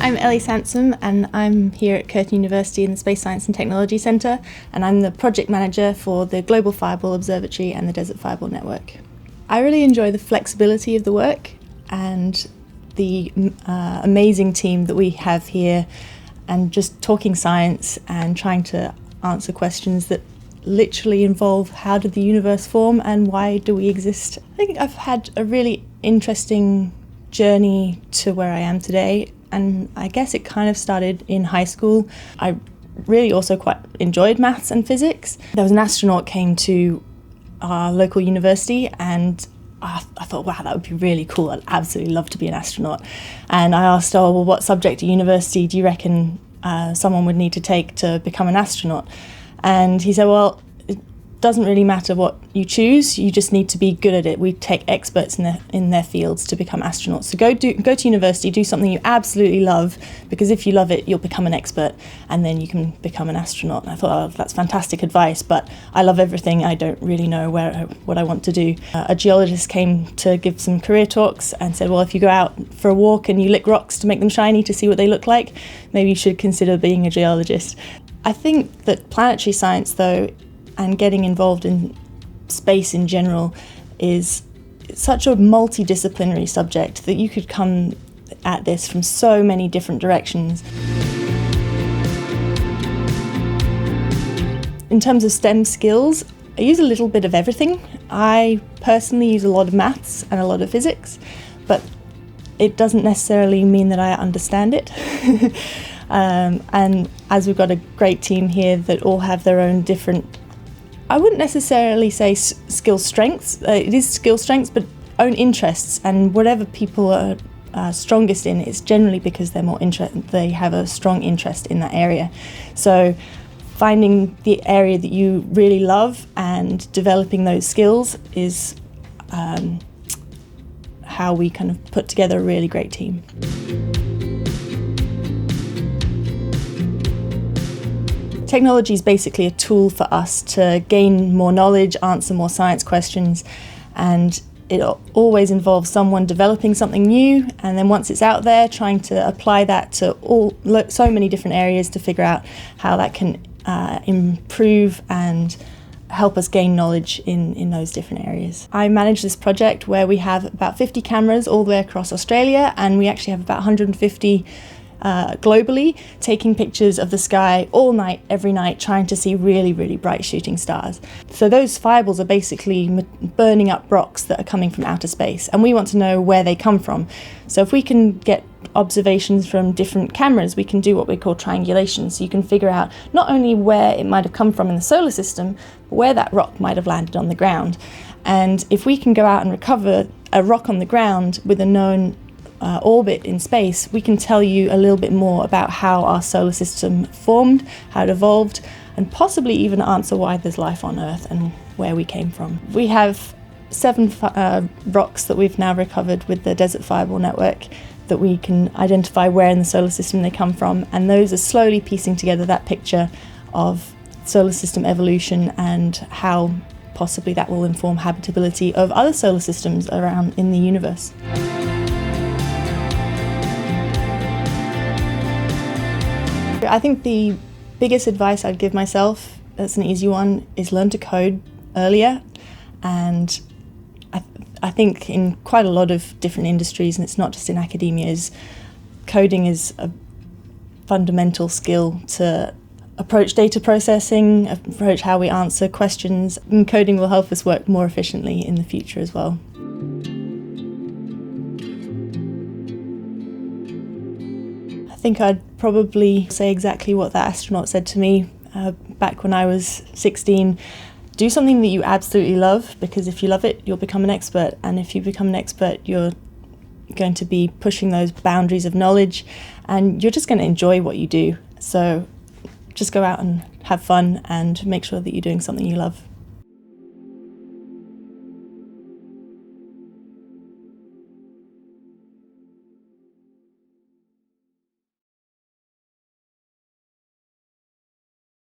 I'm Ellie Sansom and I'm here at Curtin University in the Space Science and Technology Centre, and I'm the project manager for the Global Fireball Observatory and the Desert Fireball Network. I really enjoy the flexibility of the work and the amazing team that we have here, and just talking science and trying to answer questions that literally involve how did the universe form and why do we exist. I think I've had a really interesting journey to where I am today, and I guess it kind of started in high school. I really also quite enjoyed maths and physics. There was an astronaut came to our local university, and I thought, wow, that would be really cool. I'd absolutely love to be an astronaut. And I asked, well, what subject at university do you reckon someone would need to take to become an astronaut? And he said, well, it doesn't really matter what you choose, you just need to be good at it. We take experts in their fields to become astronauts. So go to university, do something you absolutely love, because if you love it, you'll become an expert, and then you can become an astronaut. And I thought, oh, that's fantastic advice, but I love everything. I don't really know what I want to do. A geologist came to give some career talks and said, well, if you go out for a walk and you lick rocks to make them shiny to see what they look like, maybe you should consider being a geologist. I think that planetary science, though, and getting involved in space in general is such a multidisciplinary subject that you could come at this from so many different directions. In terms of STEM skills, I use a little bit of everything. I personally use a lot of maths and a lot of physics, but it doesn't necessarily mean that I understand it. And as we've got a great team here that all have their own different, I wouldn't necessarily say skill strengths, it is skill strengths, but own interests, and whatever people are strongest in, it's generally because they have a strong interest in that area. So finding the area that you really love and developing those skills is how we kind of put together a really great team. Technology is basically a tool for us to gain more knowledge, answer more science questions, and it always involves someone developing something new, and then once it's out there, trying to apply that to so many different areas to figure out how that can improve and help us gain knowledge in those different areas. I manage this project where we have about 50 cameras all the way across Australia, and we actually have about 150 globally, taking pictures of the sky all night, every night, trying to see really, really bright shooting stars. So those fireballs are basically burning up rocks that are coming from outer space, and we want to know where they come from. So if we can get observations from different cameras, we can do what we call triangulation. So you can figure out not only where it might have come from in the solar system, but where that rock might have landed on the ground. And if we can go out and recover a rock on the ground with a known orbit in space, we can tell you a little bit more about how our solar system formed, how it evolved, and possibly even answer why there's life on Earth and where we came from. We have 7 rocks that we've now recovered with the Desert Fireball Network that we can identify where in the solar system they come from, and those are slowly piecing together that picture of solar system evolution and how possibly that will inform habitability of other solar systems around in the universe. I think the biggest advice I'd give myself, that's an easy one, is learn to code earlier. And I think in quite a lot of different industries, and it's not just in academia, coding is a fundamental skill to approach data processing, approach how we answer questions, and coding will help us work more efficiently in the future as well. I think I'd probably say exactly what that astronaut said to me back when I was 16. Do something that you absolutely love, because if you love it, you'll become an expert. And if you become an expert, you're going to be pushing those boundaries of knowledge, and you're just going to enjoy what you do. So just go out and have fun and make sure that you're doing something you love.